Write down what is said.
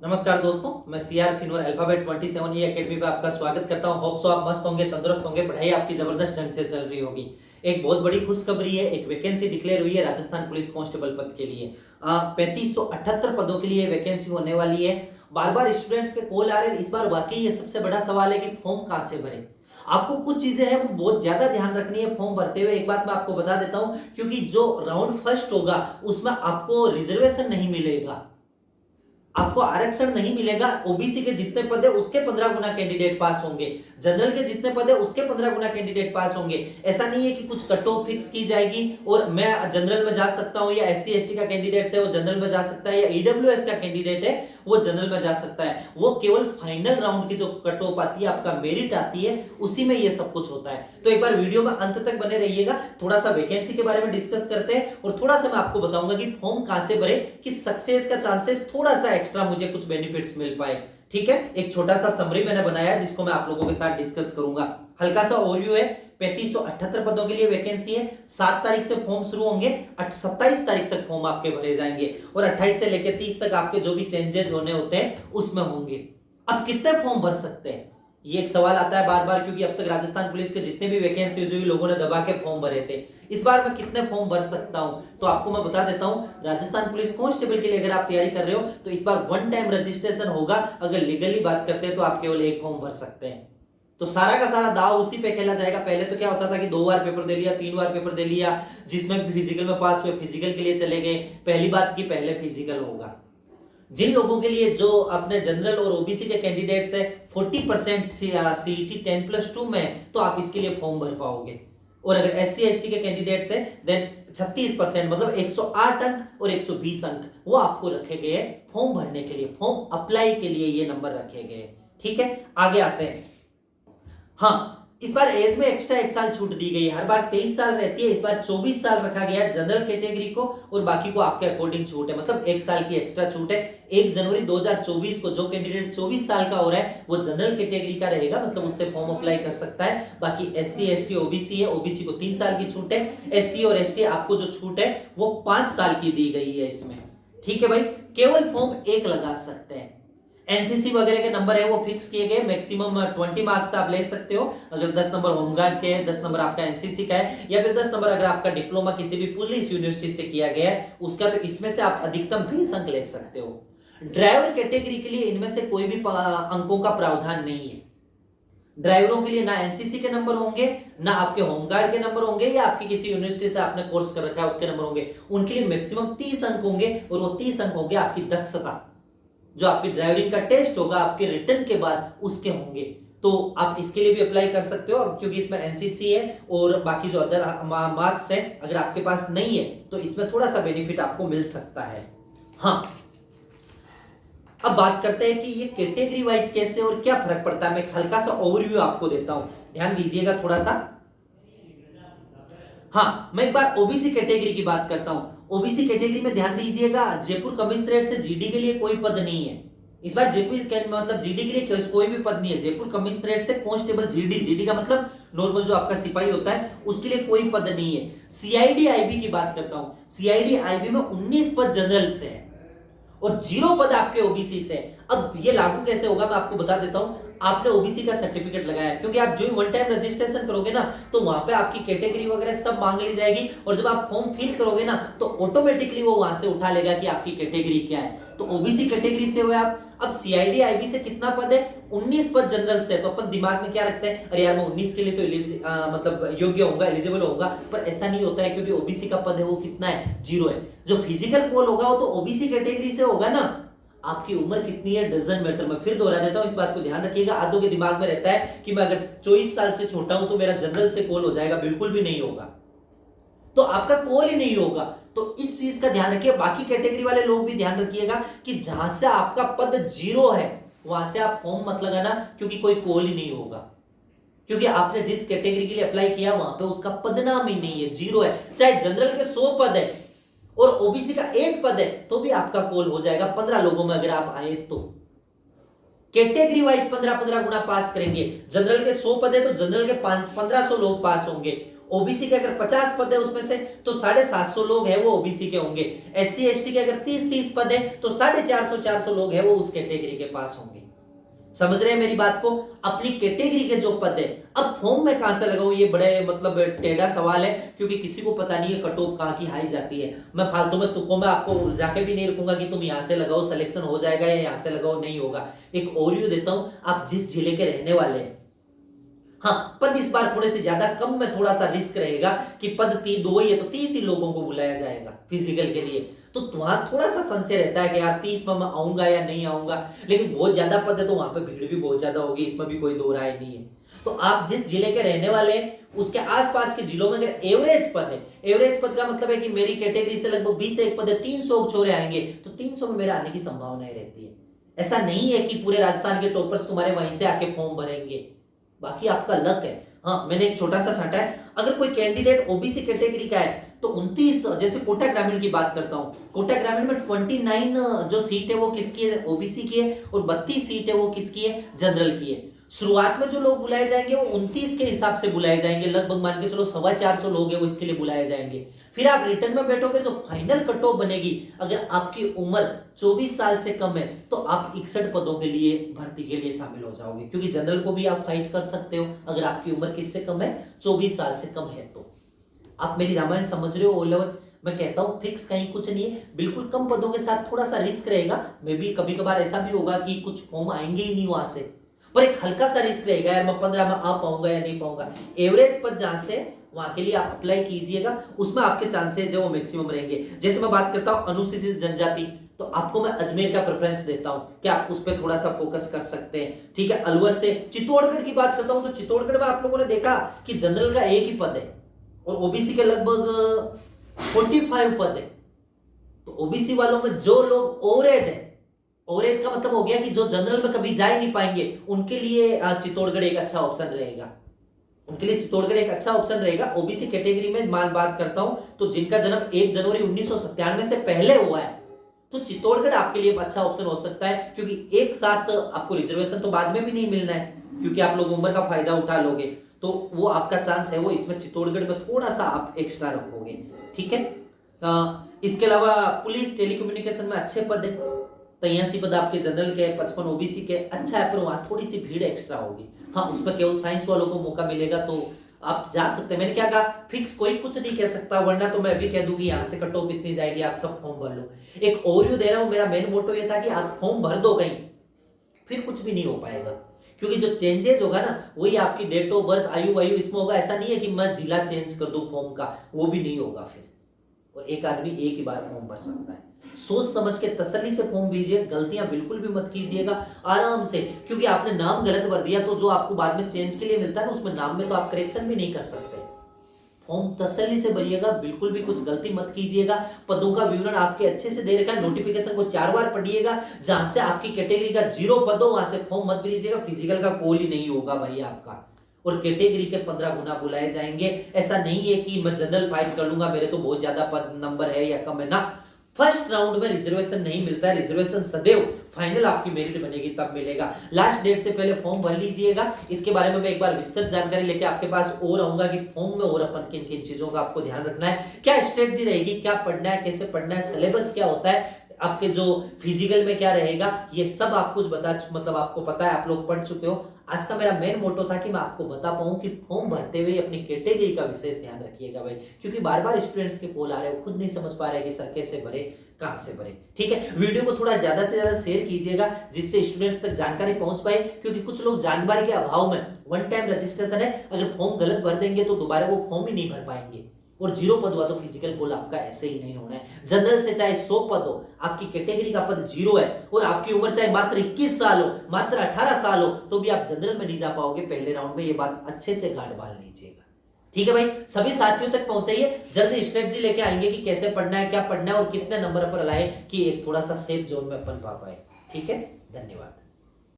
नमस्कार दोस्तों, मैं सीआर सिनवर अल्फाबेट 27 ई एकेडमी पे आपका स्वागत करता हूं। होप सो आप मस्त होंगे, तंदुरुस्त होंगे, पढ़ाई आपकी जबरदस्त ढंग से चल रही होगी। एक बहुत बड़ी खुशखबरी है, एक वैकेंसी डिक्लेयर हुई है राजस्थान पुलिस कांस्टेबल पद के लिए। 3578 पदों के लिए वैकेंसी होने वाली है। बार बार स्टूडेंट्स के कॉल आ रहे हैं। इस बार वाकई ये सबसे बड़ा सवाल है कि फॉर्म कहां से भरे। आपको कुछ चीजें हैं वो बहुत ज्यादा ध्यान रखनी है फॉर्म भरते हुए। एक बात मैं आपको बता देता हूं, क्योंकि जो राउंड फर्स्ट होगा उसमें आपको रिजर्वेशन नहीं मिलेगा, आपको आरक्षण नहीं मिलेगा। ओबीसी के जितने पद है उसके 15 गुना कैंडिडेट पास होंगे, जनरल के जितने पद है उसके 15 गुना कैंडिडेट पास होंगे। ऐसा नहीं है कि कुछ कट ऑफ फिक्स की जाएगी और मैं जनरल में जा सकता हूं, या एससी एसटी का कैंडिडेट है वो जनरल में जा सकता है, या ईडब्ल्यूएस का कैंडिडेट है वो जनरल में जा सकता है। वो केवल फाइनल राउंड की जो कट ऑफ आती है, आपका मेरिट आती है, उसी में ये सब कुछ होता है। तो एक बार वीडियो में अंत तक बने रहिएगा। थोड़ा सा वैकेंसी के बारे में डिस्कस करते हैं और थोड़ा सा मैं आपको बताऊंगा कि फॉर्म कहां से भरे कि सक्सेस का चांसेस थोड़ा सा एक्स्ट्रा मुझे कुछ बेनिफिट्स मिल पाए। ठीक है, एक छोटा सा समरी मैंने बनाया है जिसको मैं आप लोगों के साथ डिस्कस करूंगा। हल्का सा ओवरव्यू है। 3578 पदों के लिए वैकेंसी है। 7 तारीख से फॉर्म शुरू होंगे, 27 तारीख तक फॉर्म आपके भरे जाएंगे और 28 से लेकर 30 तक आपके जो भी चेंजेस होने होते हैं उसमें होंगे। अब कितने फॉर्म भर सकते हैं, ये एक सवाल आता है बार बार, क्योंकि अब तक राजस्थान पुलिस के जितने भी वैकेंसीज हुई लोगों ने दबा के फॉर्म भरे थे। इस बार मैं कितने फॉर्म भर सकता हूं, तो आपको मैं बता देता हूं। राजस्थान पुलिस कांस्टेबल के लिए अगर आप तैयारी कर रहे हो तो इस बार वन टाइम रजिस्ट्रेशन होगा। अगर लीगली बात करते हैं तो आप केवल एक फॉर्म भर सकते हैं। तो सारा का सारा दाव उसी पे खेला जाएगा। पहले तो क्या होता था कि 2 बार पेपर दे लिया, 3 बार पेपर दे लिया, जिसमें फिजिकल में पास हुए फिजिकल के लिए चले गए। पहली बात की पहले फिजिकल होगा। जिन लोगों के लिए जो अपने जनरल और ओबीसी के कैंडिडेट्स है 40% सीईटी 10+2 में, तो आप इसके लिए फॉर्म भर पाओगे। और अगर एससी एसटी के कैंडिडेट्स है देन 36% मतलब 108 अंक और 120 अंक वो आपको रखे गए फॉर्म भरने के लिए, फॉर्म अप्लाई के लिए ये नंबर रखे गए। ठीक है, आगे आते हैं। हाँ, इस बार एज में एक्स्ट्रा 1 साल छूट दी गई है। हर बार 23 साल रहती है, इस बार 24 साल रखा गया है जनरल कैटेगरी को, और बाकी को आपके अकॉर्डिंग छूट है, मतलब 1 साल की एक्स्ट्रा छूट है। 1 जनवरी 2024 को जो कैंडिडेट 24 साल का हो रहा है वो जनरल कैटेगरी का रहेगा, मतलब उससे फॉर्म अप्लाई कर सकता है। बाकी एससी एसटी ओबीसी है, ओबीसी को 3 साल की छूट है। एससी और एसटी आपको जो छूट है वो 5 साल की दी गई है इसमें। ठीक है भाई, केवल फॉर्म एक लगा सकते हैं। एनसीसी वगैरह के नंबर है वो फिक्स किए गए, मैक्सिमम 20 मार्क्स आप ले सकते हो। अगर 10 नंबर होमगार्ड के हैं, 10 नंबर आपका एनसीसी का है, या फिर 10 नंबर अगर आपका डिप्लोमा किसी भी पुलिस यूनिवर्सिटी से किया गया है उसका, तो इसमें से आप अधिकतम 20 अंक ले सकते हो। ड्राइवर कैटेगरी के लिए इनमें से कोई भी अंकों का प्रावधान नहीं है। ड्राइवरों के लिए ना एनसीसी के नंबर होंगे, ना आपके होमगार्ड के नंबर होंगे, या आपकी किसी यूनिवर्सिटी से आपने कोर्स कर रखा है उसके नंबर होंगे। उनके लिए मैक्सिमम 30 अंक होंगे, और वो 30 अंक होंगे आपकी दक्षता, जो आपकी ड्राइविंग का टेस्ट होगा आपके रिटर्न के बाद उसके होंगे। तो आप इसके लिए भी अप्लाई कर सकते हो, क्योंकि इसमें एनसीसी है और बाकी जो अदर मार्क्स है अगर आपके पास नहीं है तो इसमें थोड़ा सा बेनिफिट आपको मिल सकता है। हाँ, अब बात करते हैं कि ये कैटेगरी वाइज कैसे और क्या फर्क पड़ता है। मैं एक हल्का सा ओवरव्यू आपको देता हूं, ध्यान दीजिएगा थोड़ा सा। हाँ, मैं एक बार ओबीसी कैटेगरी की बात करता हूं। ओबीसी कैटेगरी में ध्यान दीजिएगा, जयपुर कमिश्नरेट से जीडी के लिए कोई पद नहीं है। इस बार जयपुर मतलब जीडी के लिए कोई भी पद नहीं है। जयपुर कमिश्नरेट से कांस्टेबल जीडी, जीडी का मतलब नॉर्मल जो आपका सिपाही होता है, उसके लिए कोई पद नहीं है। सीआईडी आईबी की बात करता हूं। सीआईडी आईबी में 19 पद जनरल से है और 0 पद आपके ओबीसी से। अब ये लागू कैसे होगा मैं आपको बता देता हूं। आपने ओबीसी का सर्टिफिकेट लगाया, क्योंकि आप जो वन टाइम रजिस्ट्रेशन करोगे ना तो वहां पे आपकी कैटेगरी वगैरह सब मांग ली जाएगी, और जब आप फॉर्म फिल करोगे ना तो ऑटोमेटिकली वो वहां से उठा लेगा कि आपकी कैटेगरी क्या है। तो ओबीसी कैटेगरी से हुए आप। अब सीआईडी आईबी से कितना पद है, 19 पद जनरल से। तो अपन दिमाग में क्या रखते हैं, अरे यार मैं 19 के लिए तो मतलब योग्य होगा, एलिजिबल होगा, पर ऐसा नहीं होता है, क्योंकि ओबीसी का पद है वो कितना है, 0 है। जो फिजिकल पोल होगा वो तो ओबीसी कैटेगरी से होगा ना। आपकी उम्र कितनी है डजंट मैटर। मैं फिर दोहरा देता हूं, इस बात को ध्यान रखिएगा। आधों के दिमाग में रहता है कि मैं अगर 24 साल से छोटा हूं तो मेरा जनरल से कॉल हो जाएगा, बिल्कुल भी नहीं होगा, तो आपका कॉल ही नहीं होगा। तो इस चीज का ध्यान रखिए। बाकी कैटेगरी वाले लोग भी ध्यान रखिएगा कि जहां से आपका पद 0 है वहां से आप फॉर्म मत लगाना, क्योंकि कोई कॉल ही नहीं होगा, क्योंकि आपने जिस कैटेगरी के लिए अप्लाई किया वहां पे उसका पदनाम ही नहीं है, 0 है। चाहे जनरल के 100 पद है और ओबीसी का 1 पद है तो भी आपका कॉल हो जाएगा 15 लोगों में अगर आप आए तो। कैटेगरी वाइज 15-15 गुना पास करेंगे। जनरल के 100 पद है तो जनरल के 1500 लोग पास होंगे, ओबीसी के अगर 50 पद है उसमें से तो 750 लोग हैं वो ओबीसी के होंगे। एससी एसटी के अगर 30 पद है तो 450 लोग हैं वो उस कैटेगरी के पास होंगे। समझ रहे हैं मेरी बात को? अपनी कैटेगरी के जो पद है, अब फॉर्म में कहां से लगाऊं, ये बड़े मतलब टेढ़ा सवाल है, क्योंकि किसी को पता नहीं है कट ऑफ कहां की हाई जाती है। मैं फालतू में तुक्कों में आपको उलझा के भी नहीं रखूंगा कि तुम यहां से लगाओ सिलेक्शन हो जाएगा या यहां से लगाओ नहीं होगा। एक ओवरव्यू देता हूं, आप जिस जिले के रहने वाले हैं, हाँ पद इस बार थोड़े से ज्यादा कम में थोड़ा सा रिस्क रहेगा कि पद 2 ही है तो 30 ही लोगों को बुलाया जाएगा फिजिकल के लिए, तो वहां थोड़ा सा संशय रहता है कि यार 30 में मैं आऊंगा या नहीं आऊंगा। लेकिन बहुत ज्यादा पद है तो वहां पे भीड़ भी बहुत ज्यादा होगी, इसमें भी कोई दो राय नहीं है। तो आप जिस जिले के रहने वाले हैं उसके आसपास के जिलों में अगर एवरेज पद है, एवरेज पद का मतलब है कि मेरी कैटेगरी से लगभग 20 से एक पद है, 300 छोरे आएंगे तो 300 में मेरा आने की संभावनाएं रहती है। ऐसा नहीं है कि पूरे राजस्थान के टॉपर्स तुम्हारे वहीं से आके फॉर्म भरेंगे, बाकी आपका लक है। हाँ मैंने एक छोटा सा छाटा है, अगर कोई कैंडिडेट ओबीसी कैटेगरी का है तो 29, जैसे कोटा ग्रामीण की बात करता हूं, कोटा ग्रामीण में 29 जो सीट है वो किसकी है, ओबीसी की है, और 32 सीट है वो किसकी है, जनरल की है। शुरुआत में जो लोग बुलाए जाएंगे वो 29 के हिसाब से बुलाए जाएंगे, लगभग मान के चलो 450 लोग हैं वो इसके लिए बुलाए जाएंगे। फिर आप रिटर्न में बैठोगे तो फाइनल कट ऑफ बनेगी, अगर आपकी उम्र 24 साल से कम है तो आप 61 पदों के लिए भर्ती के लिए शामिल हो जाओगे, क्योंकि जनरल को भी आप फाइट कर सकते हो अगर आपकी उम्र किससे कम है, 24 साल से कम है। तो आप मेरी रामायण समझ रहे हो? ओ लेवल मैं कहता हूं फिक्स कहीं कुछ नहीं है, बिल्कुल कम पदों के साथ थोड़ा सा रिस्क रहेगा। मे भी कभी कभार ऐसा भी होगा कि कुछ फॉर्म आएंगे ही नहीं वहां से, पर एक हल्का सा रिस्क रहेगा यार मैं 15 में आ पाऊंगा या नहीं पाऊंगा। एवरेज पद जहां से वहां के लिए आप अप्लाई कीजिएगा, उसमें आपके चांसेस है वो मैक्सिमम रहेंगे। जैसे मैं बात करता हूं अनुसूचित जनजाति, तो आपको मैं अजमेर का प्रेफरेंस देता हूं कि आप उस पर थोड़ा सा फोकस कर सकते हैं। ठीक है, अलवर से चित्तौड़गढ़ की बात करता हूं तो चित्तौड़गढ़ में आप लोगों ने देखा कि जनरल का एक ही पद है और ओबीसी के लगभग 45 पद है। तो ओबीसी वालों में जो लोग ओवरेज है, ओवरेज का मतलब हो गया कि जो जनरल में कभी जा ही नहीं पाएंगे, उनके लिए चित्तौड़गढ़ एक अच्छा ऑप्शन रहेगा, उनके लिए चित्तौड़गढ़ एक अच्छा ऑप्शन रहेगा। ओबीसी कैटेगरी में मान बात करता हूं तो जिनका जन्म 1 जनवरी 1997 से पहले हुआ है तो चित्तौड़गढ़ आपके लिए अच्छा ऑप्शन हो सकता है, क्योंकि एक साथ आपको रिजर्वेशन तो बाद में भी नहीं मिलना है, क्योंकि आप लोग उम्र का फायदा उठा लोगे, तो वो आपका चांस है वो इसमें चित्तौड़गढ़ में थोड़ा सा आप एक्स्ट्रा रखोगे। ठीक है, इसके अलावा पुलिस टेलीकम्युनिकेशन में अच्छे पद है, 83 पद आपके जनरल के, 55 ओबीसी के, अच्छा है, पर वहां थोड़ी सी भीड़ एक्स्ट्रा होगी। हाँ उसमें केवल साइंस वालों को मौका मिलेगा तो आप जा सकते हैं। मैंने क्या कहा, फिक्स कोई कुछ नहीं कह सकता, वरना तो मैं भी कह दूंगी यहाँ से कट ऑफ इतनी जाएगी आप सब फॉर्म भर लो। एक ओवरव्यू दे रहा हूं, मेरा मेन मोटो ये था कि आप फॉर्म भर दो कहीं, फिर कुछ भी नहीं हो पाएगा, क्योंकि जो चेंजेस होगा ना वही आपकी डेट ऑफ बर्थ, आयु वायु इसमें होगा। ऐसा नहीं है कि मैं जिला चेंज कर दूं फॉर्म का, वो भी नहीं होगा फिर, और एक आदमी एक ही बार फॉर्म भर सकता है। सोच समझ के तसल्ली से फॉर्म भीजिए, गलतियां बिल्कुल भी मत कीजिएगा, आराम से, क्योंकि आपने नाम गलत भर दिया तो जो आपको बाद में चेंज के लिए मिलता है ना उसमें नाम में तो आप करेक्शन भी नहीं कर सकते। फॉर्म तसल्ली से भरिएगा, बिल्कुल भी कुछ गलती मत कीजिएगा। पदों का विवरण आपके अच्छे से दे रखा है, नोटिफिकेशन को 4 बार पढ़िएगा, जहां से आपकी कैटेगरी का 0 पद हो वहां से फॉर्म मत भरिएगा, फिजिकल का कॉल ही नहीं होगा भाई आपका, और कैटेगरी के 15 गुना बुलाए जाएंगे। ऐसा नहीं है कि मैं जनरल फाइट कर लूंगा, मेरे तो बहुत ज्यादा पद नंबर है या कम है ना। फर्स्ट राउंड में रिजर्वेशन नहीं मिलता है, रिजर्वेशन सदैव फाइनल आपकी मेरिट बनेगी तब मिलेगा। लास्ट डेट से पहले फॉर्म भर लीजिएगा। इसके बारे में मैं एक बार विस्तृत जानकारी लेके आपके पास और आऊंगा कि फॉर्म में और अपन किन किन चीजों का आपको ध्यान रखना है, क्या स्ट्रेटजी रहेगी, क्या पढ़ना है, कैसे पढ़ना है, सिलेबस क्या होता है, आपके जो फिजिकल में क्या रहेगा, ये सब आप कुछ बता, मतलब आपको पता है, आप लोग पढ़ चुके हो। आज का मेरा मेन मोटो था कि मैं आपको बता पाऊं कि फॉर्म भरते हुए अपनी कैटेगरी का विशेष ध्यान रखिएगा भाई, क्योंकि बार बार स्टूडेंट्स के कॉल आ रहे हैं, वो खुद नहीं समझ पा रहे कि सर कैसे भरे, कहां से भरे। ठीक है, वीडियो को थोड़ा ज्यादा से ज्यादा शेयर कीजिएगा जिससे स्टूडेंट्स तक जानकारी पहुंच पाए, क्योंकि कुछ लोग जानकारी के अभाव में, वन टाइम रजिस्ट्रेशन है, अगर फॉर्म गलत भर देंगे तो दोबारा वो फॉर्म ही नहीं भर पाएंगे, और 0 पद हुआ तो फिजिकल गोल आपका ऐसे ही नहीं होना है। जनरल से चाहे 100 पद हो, आपकी कैटेगरी का पद 0 है और आपकी उम्र चाहे मात्र 21 साल हो, मात्र 18 साल हो, तो भी आप जनरल में नहीं जा पाओगे पहले राउंड में। ये बात अच्छे से गांठ बांध लीजिएगा। ठीक है भाई, सभी साथियों तक पहुंचाइए, जल्दी स्ट्रेटजी लेके आएंगे कि कैसे पढ़ना है, क्या पढ़ना है और कितने नंबर पर लाए कि एक थोड़ा सा सेफ जोन में अपन पा पाए। ठीक है, धन्यवाद।